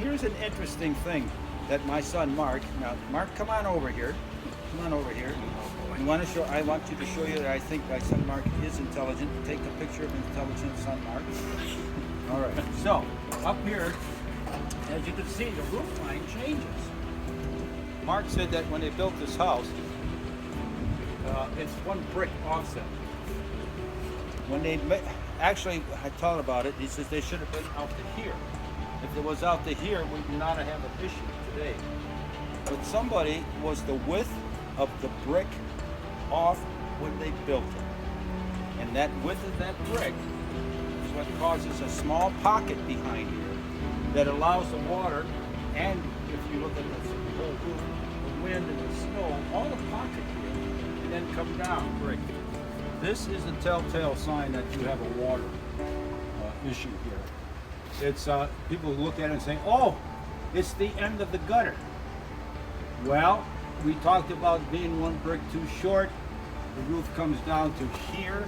here's an interesting thing that my son Mark. Now, Mark, come on over here. Come on over here. I want you to show you that I think my son Mark is intelligent. Take a picture of intelligent son Mark. All right. So up here, as you can see, the roof line changes. Mark said that when they built this house, it's one brick offset. When they actually, I thought about it. He says they should have been out to here. If it was out to here, we would not have an issue today. But somebody was the width of the brick off when they built it, and that width of that brick is what causes a small pocket behind here that allows the water, and if you look at the whole roof, the wind and the snow, all the pocket here, and then come down brick. This is a telltale sign that you have a water issue here. It's people look at it and say, "Oh, it's the end of the gutter." Well, we talked about being one brick too short. The roof comes down to here,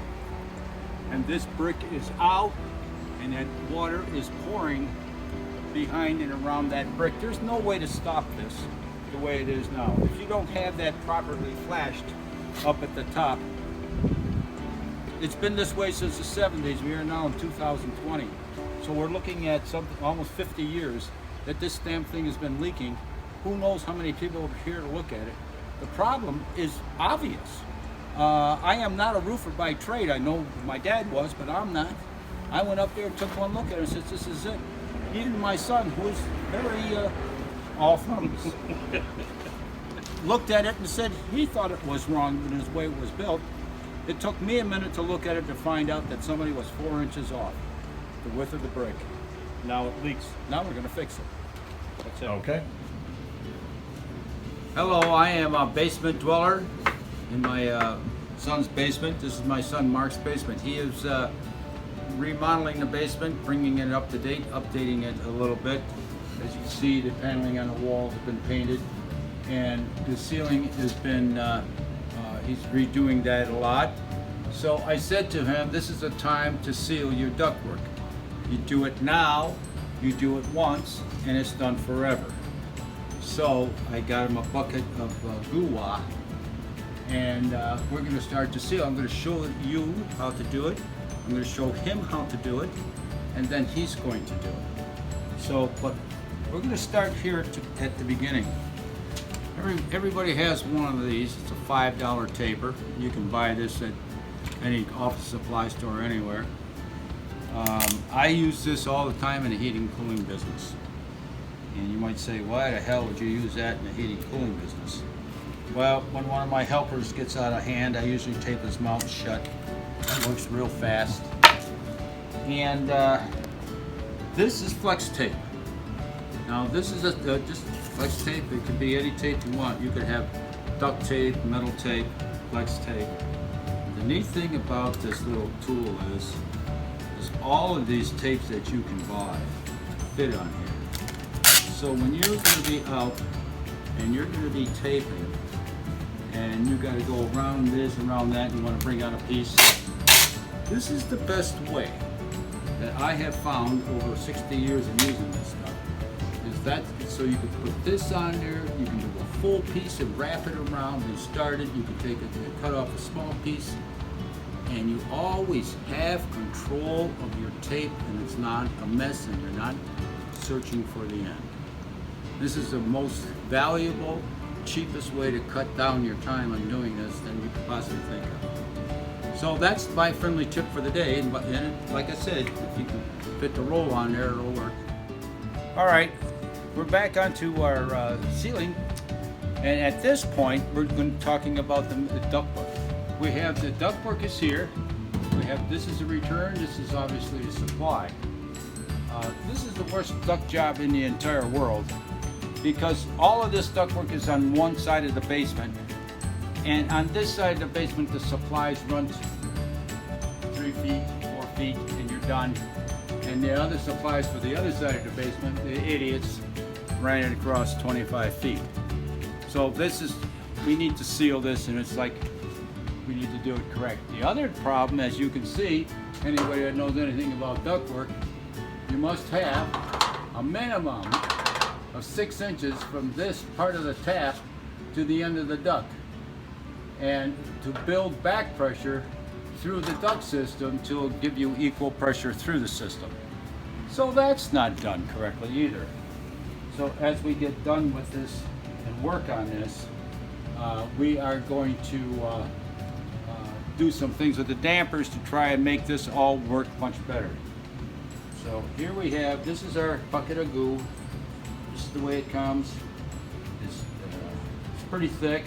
and this brick is out, and that water is pouring behind and around that brick. There's no way to stop this the way it is now. If you don't have that properly flashed up at the top, it's been this way since the 70s. We are now in 2020. So we're looking at something almost 50 years that this damn thing has been leaking. Who knows how many people are here to look at it. The problem is obvious. I am not a roofer by trade. I know my dad was, but I'm not. I went up there and took one look at it and said, "This is it." Even my son, who is very all thumbs, looked at it and said he thought it was wrong in his way it was built. It took me a minute to look at it to find out that somebody was 4 inches off the width of the brick. Now it leaks. Now we're going to fix it. That's it. Okay. Hello, I am a basement dweller in my son's basement. This is my son Mark's basement. He is remodeling the basement, bringing it up to date, updating it a little bit. As you can see, the paneling on the walls have been painted, and the ceiling has been, he's redoing that a lot. So I said to him, this is a time to seal your ductwork. You do it now, you do it once, and it's done forever. So I got him a bucket of Goo-Wah, and we're going to start to seal. I'm going to show you how to do it. I'm going to show him how to do it, and then he's going to do it. So, but we're going to start here at the beginning. Everybody has one of these. It's a $5 taper. You can buy this at any office supply store anywhere. I use this all the time in the heating and cooling business. And you might say, why the hell would you use that in the heating and cooling business? Well, when one of my helpers gets out of hand, I usually tape his mouth shut. It works real fast. And this is flex tape. Now this is just flex tape. It could be any tape you want. You could have duct tape, metal tape, flex tape. The neat thing about this little tool is all of these tapes that you can buy fit on here. So when you're going to be out and you're going to be taping, and you got to go around this, around that, and you want to bring out a piece, this is the best way that I have found over 60 years of using this stuff. Is that so you can put this on there, you can do a full piece and wrap it around and start it. You can take it and cut off a small piece, and you always have control of your tape, and it's not a mess, and you're not searching for the end. This is the most valuable, cheapest way to cut down your time on doing this than you could possibly think of. So that's my friendly tip for the day, and like I said, if you can fit the roll on there, it'll work. All right, we're back onto our ceiling, and at this point, we're going to be talking about the ductwork. We have the ductwork is here. We have, this is a return, this is obviously a supply. This is the worst duct job in the entire world, because all of this ductwork is on one side of the basement, and on this side of the basement the supplies run 3 feet, 4 feet, and you're done. And the other supplies for the other side of the basement, the idiots, ran it across 25 feet. So this is, we need to seal this, and it's like we need to do it correct. The other problem, as you can see, anybody that knows anything about ductwork, you must have a minimum of 6 inches from this part of the tap to the end of the duct, and to build back pressure through the duct system to give you equal pressure through the system. So that's not done correctly either. So as we get done with this and work on this, we are going to do some things with the dampers to try and make this all work much better. So here we have, this is our bucket of goo. This is the way it comes. It's pretty thick.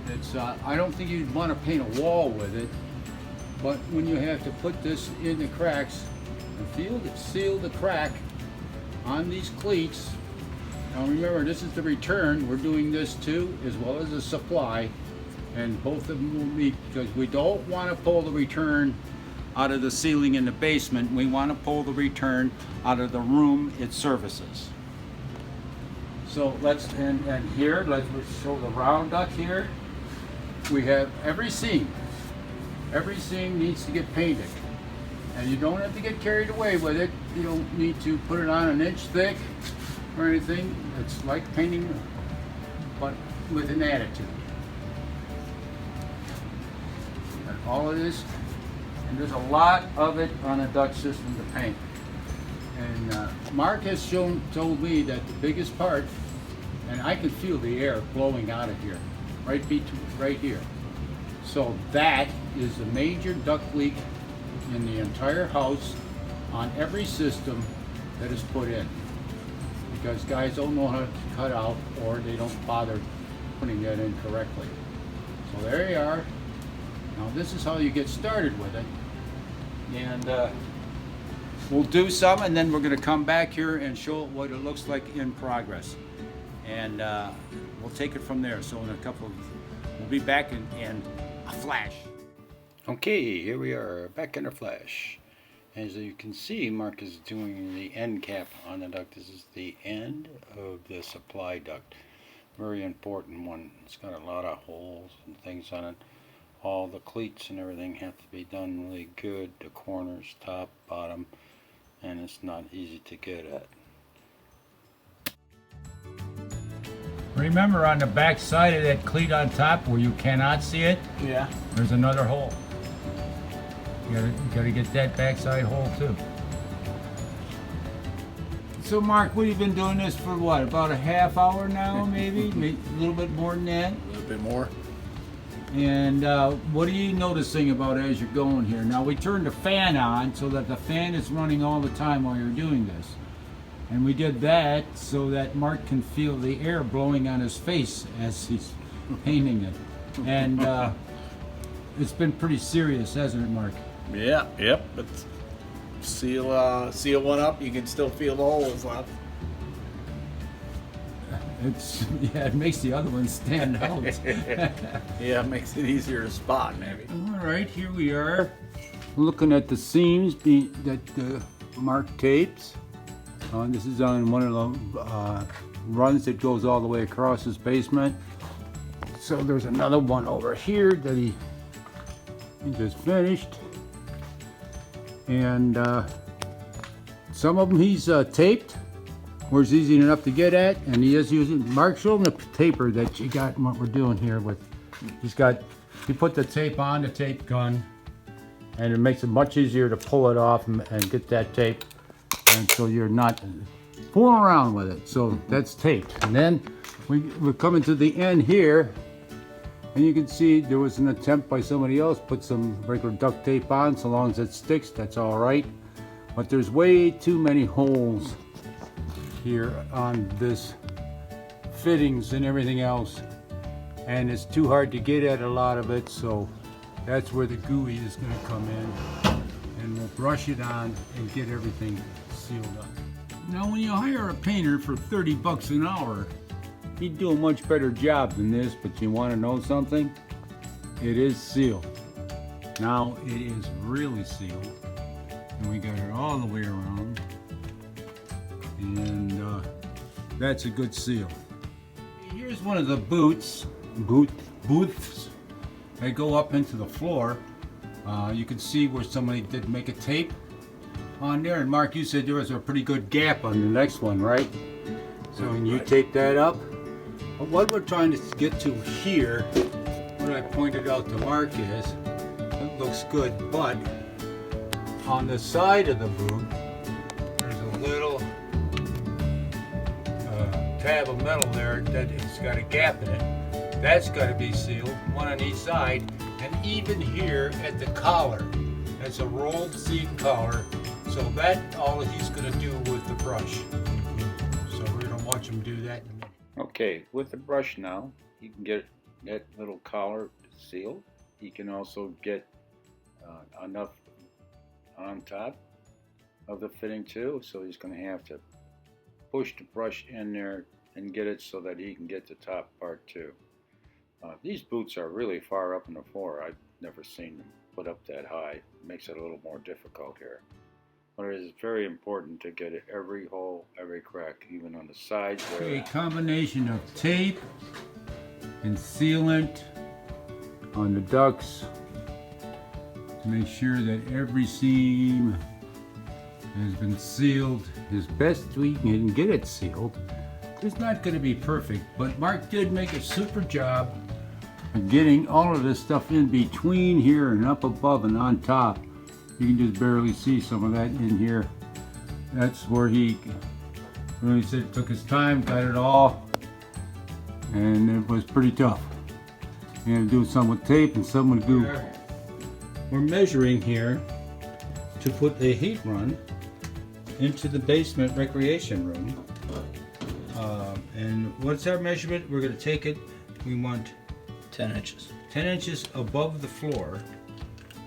It's I don't think you'd want to paint a wall with it, but when you have to put this in the cracks and seal the crack on these cleats. Now remember, this is the return. We're doing this too, as well as the supply, and both of them will be, because we don't want to pull the return out of the ceiling in the basement. We want to pull the return out of the room it services. So let's, and here, let's show the round duct here. We have every seam needs to get painted. And you don't have to get carried away with it. You don't need to put it on an inch thick or anything. It's like painting, but with an attitude. And all it is, and there's a lot of it on a duct system to paint. And Mark has told me that the biggest part, and I can feel the air blowing out of here, right here. So that is a major duct leak in the entire house on every system that is put in. Because guys don't know how to cut out, or they don't bother putting that in correctly. So there you are. Now this is how you get started with it. And we'll do some, and then we're going to come back here and show what it looks like in progress. And we'll take it from there. So in a couple of, we'll be back in a flash. Okay, here we are, back in a flash. As you can see, Mark is doing the end cap on the duct. This is the end of the supply duct. Very important one. It's got a lot of holes and things on it. All the cleats and everything have to be done really good. The corners, top, bottom, and it's not easy to get at. Remember, on the back side of that cleat on top where you cannot see it, Yeah. there's another hole. You gotta get that backside hole too. So Mark, we've been doing this for what, about a half hour now, maybe? A little bit more than that? A little bit more. And what are you noticing about it as you're going here? Now we turned the fan on so that the fan is running all the time while you're doing this. And we did that so that Mark can feel the air blowing on his face as he's painting it. And it's been pretty serious, hasn't it, Mark? Yeah. Yep. But seal one up, you can still feel the holes left. Yeah, it makes the other one stand out. Yeah, it makes it easier to spot, maybe. All right, here we are, looking at the seams that Mark tapes. This is on one of the runs that goes all the way across his basement. So there's another one over here that he just finished. And some of them he's taped where it's easy enough to get at, and he is using, Mark, show him the taper that you got and what we're doing here with. He put the tape on the tape gun, and it makes it much easier to pull it off and get that tape, and so you're not fooling around with it. So that's taped. And then we're coming to the end here, and you can see there was an attempt by somebody else, put some regular duct tape on. So long as it sticks, that's all right. But there's way too many holes here on this fittings and everything else, and it's too hard to get at a lot of it, so that's where the GUI is going to come in, and we'll brush it on and get everything sealed up. Now when you hire a painter for 30 bucks an hour, he'd do a much better job than this, but you want to know something? It is sealed. Now it is really sealed, and we got it all the way around. And that's a good seal. Here's one of the booths that go up into the floor. You can see where somebody did make a tape on there. And Mark, you said there was a pretty good gap on the next one, right? So when you tape that up, but what we're trying to get to here, what I pointed out to Mark is, it looks good, but on the side of the boot, there's a little tab of metal there that it's got a gap in it. That's got to be sealed, one on each side, and even here at the collar, that's a rolled seam collar. So that all he's going to do with the brush. So we're going to watch him do that in a minute. Okay, with the brush now, you can get that little collar sealed. You can also get enough on top of the fitting too, so he's going to have to push the brush in there and get it so that he can get the top part too. These boots are really far up in the floor. I've never seen them put up that high. It makes it a little more difficult here. But it is very important to get every hole, every crack, even on the sides. A combination of tape and sealant on the ducts to make sure that every seam has been sealed as best we can get it sealed. It's not going to be perfect, but Mark did make a super job of getting all of this stuff in between here and up above and on top. You can just barely see some of that in here. That's where he really said took his time, got it all, and it was pretty tough. You had to do some with tape and some with glue. We're measuring here to put a heat run into the basement recreation room. And what's our measurement? We're going to take it, we want 10 inches. 10 inches above the floor,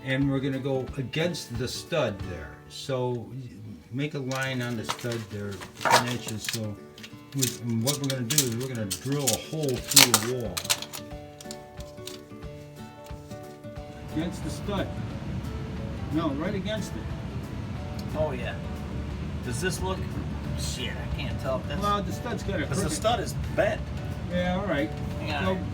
and we're going to go against the stud there. So make a line on the stud there, 10 inches. So what we're going to do is we're going to drill a hole through the wall. Against the stud. No, right against it. Oh yeah. Does this look? Shit, I can't tell if that's. Well, the stud's got a because the stud is bent. Yeah, all right. Hang So, on.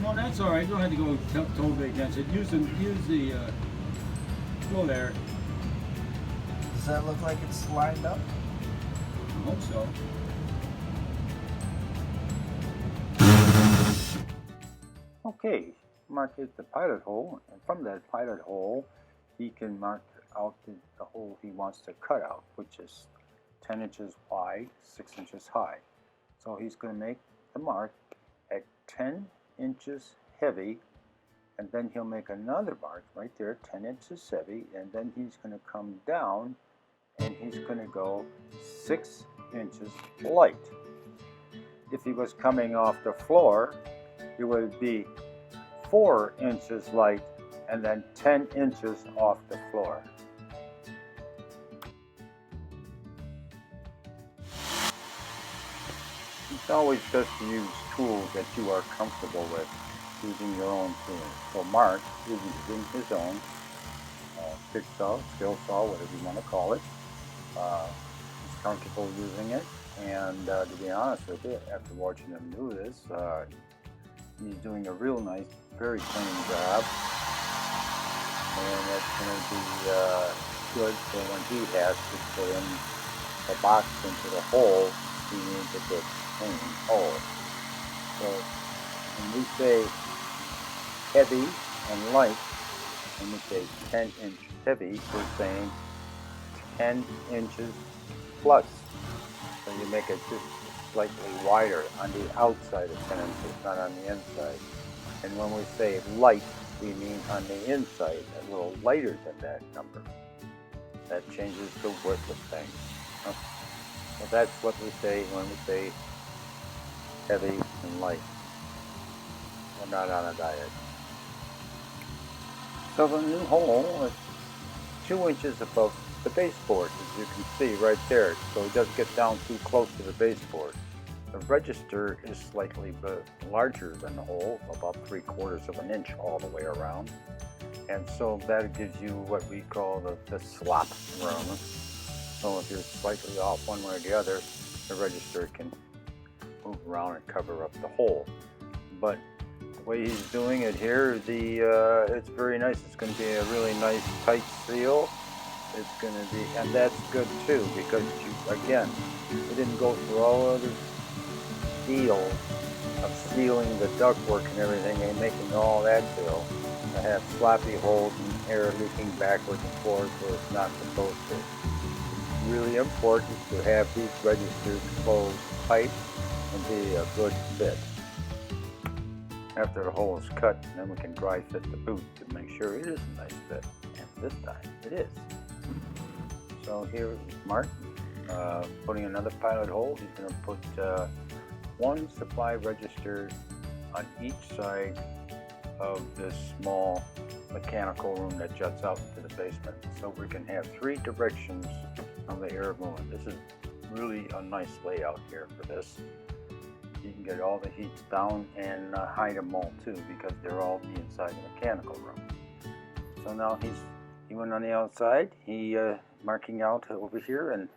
no, that's all right. You don't have to go totally against it. Use the go there. Does that look like it's lined up? I hope so. Okay, Mark hit the pilot hole, and from that pilot hole, he can mark out the hole he wants to cut out, which is 10 inches wide, 6 inches high. So he's going to make the mark at 10 inches heavy, and then he'll make another mark right there, 10 inches heavy, and then he's going to come down and he's going to go 6 inches light. If he was coming off the floor, it would be 4 inches light and then 10 inches off the floor. It's always best to use tools that you are comfortable with, using your own tools. So Mark is using his own pick saw, skill saw, whatever you want to call it. He's comfortable using it, and to be honest with you, after watching him do this, he's doing a real nice, very clean job, and that's going to be good for when he has to put in the box into the hole. He needs a good clean hole. So when we say heavy and light, when we say 10-inch heavy, we're saying 10 inches plus. So you make it just slightly wider on the outside of 10 inches, not on the inside. And when we say light, we mean on the inside, a little lighter than that number. That changes the width of things. So that's what we say when we say heavy and light. We're not on a diet. So the new hole is 2 inches above the baseboard, as you can see right there, so it doesn't get down too close to the baseboard. The register is slightly larger than the hole, about 3/4 of an inch all the way around, and so that gives you what we call the slop room. So if you're slightly off one way or the other, the register can move around and cover up the hole. But the way he's doing it here, it's very nice. It's going to be a really nice tight seal, it's going to be, and that's good too, because again, we didn't go through all of this deal of sealing the ductwork and everything and making all that deal to have sloppy holes and air leaking backwards and forwards where it's not supposed to. It's really important to have these registers closed tight and be a good fit. After the hole is cut, then we can dry fit the boot to make sure it is a nice fit. And this time it is. So here is Mark putting another pilot hole. He's going to put one supply register on each side of this small mechanical room that juts out into the basement, so we can have 3 directions of the air moving. This is really a nice layout here for this. You can get all the heat down and hide them all too, because they're all inside the mechanical room. So now he went on the outside. He marking out over here, and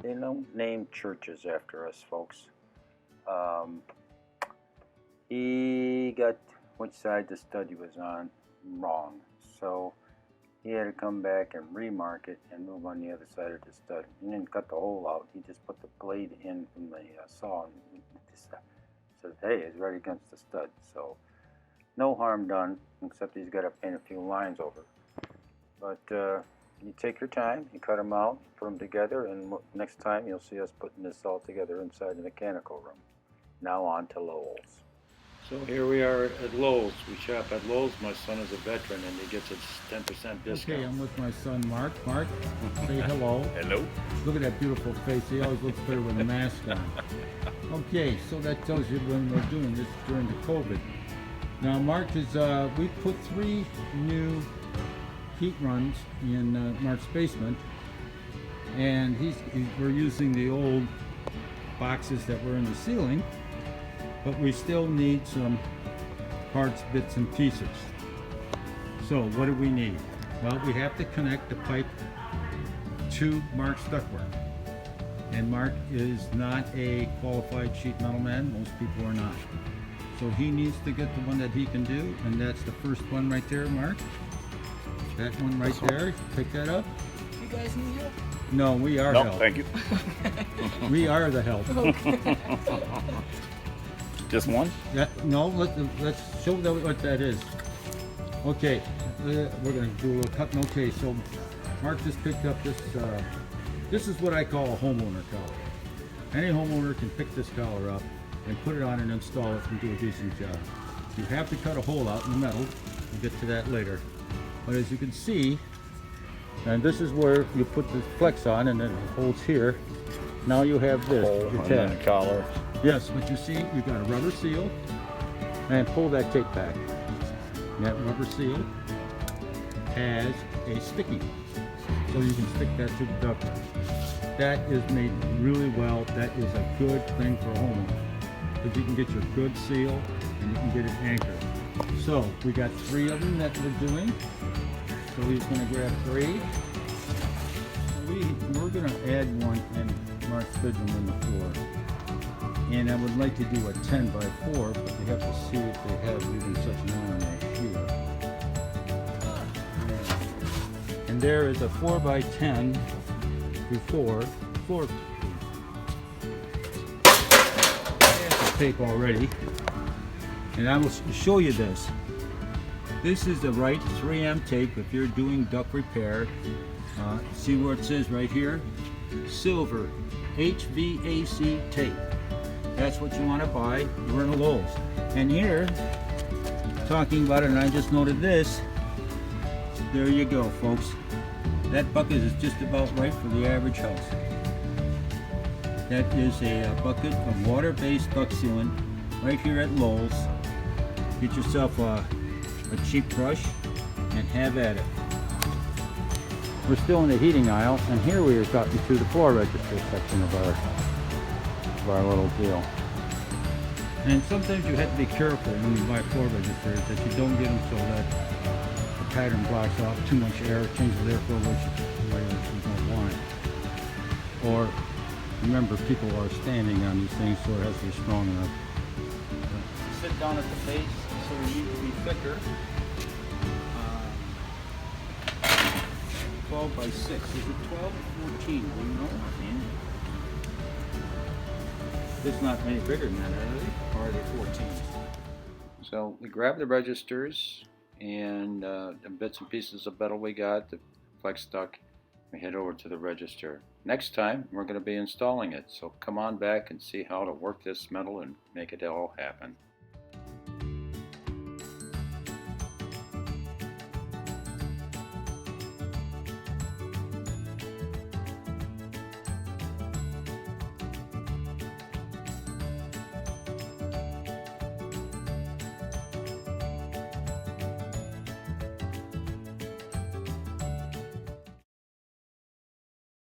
they don't name churches after us, folks. He got which side the stud was on wrong, so he had to come back and remark it and move on the other side of the stud. He didn't cut the hole out. He just put the blade in from the saw and said, hey, it's right against the stud. So no harm done, except he's got to paint a few lines over. But you take your time, you cut them out, put them together, and next time you'll see us putting this all together inside the mechanical room. Now on to Lowell's. So here we are at Lowe's. We shop at Lowe's. My son is a veteran and he gets a 10% discount. Okay, I'm with my son Mark. Mark, say hello. Hello. Look at that beautiful face. He always looks better with a mask on. Okay, so that tells you when we're doing this during the COVID. Now Mark is, we put 3 new heat runs in Mark's basement, and we're using the old boxes that were in the ceiling, but we still need some parts, bits, and pieces. So what do we need? Well, we have to connect the pipe to Mark's ductwork. And Mark is not a qualified sheet metal man. Most people are not. So he needs to get the one that he can do, and that's the first one right there, Mark. That one right there. Pick that up. You guys need help? No, we are No, help. thank you. We are the help. Just one? No, let's show them what that is. Okay, we're going to do a little cut. Okay, so Mark just picked up this. This is what I call a homeowner collar. Any homeowner can pick this collar up and put it on and install it and do a decent job. You have to cut a hole out in the metal. We'll get to that later. But as you can see, and this is where you put the flex on and then it holds here. Now you have this. Hole your and then tab. a collar. Yes, but you see, you got a rubber seal, and pull that tape back. That rubber seal has a sticky, so you can stick that to the ductwork. That is made really well. That is a good thing for a homeowner, because you can get your good seal and you can get it anchored. So we got 3 of them that we're doing. So he's going to grab 3. We're going to add one in Mark's bedroom in the floor. And I would like to do a 10 by 4, but we have to see if they have even such an iron right here. And there is a 4 by 10 before floor. There's the tape already. And I will show you this. This is the right 3M tape if you're doing duct repair. See where it says right here? Silver HVAC tape. That's what you want to buy. We're in a Lowe's. And here, talking about it, and I just noted this. There you go, folks. That bucket is just about right for the average house. That is a bucket of water-based duct sealant right here at Lowe's. Get yourself a cheap brush and have at it. We're still in the heating aisle, and here we are talking to the floor register section of our little deal. And sometimes you have to be careful when you buy floor registers that you don't get them so that the pattern blocks off too much air, changes the air flow, which you don't want. Or remember, people are standing on these things, so it has to be strong enough. Sit down at the base, so you need to be thicker. 12 by 6. Is it 12 or 14? Do you know? It's not any bigger than that, are they? Or are they 14? So we grab the registers and the bits and pieces of metal we got, the flex duck, we head over to the register. Next time we're going to be installing it, so come on back and see how to work this metal and make it all happen.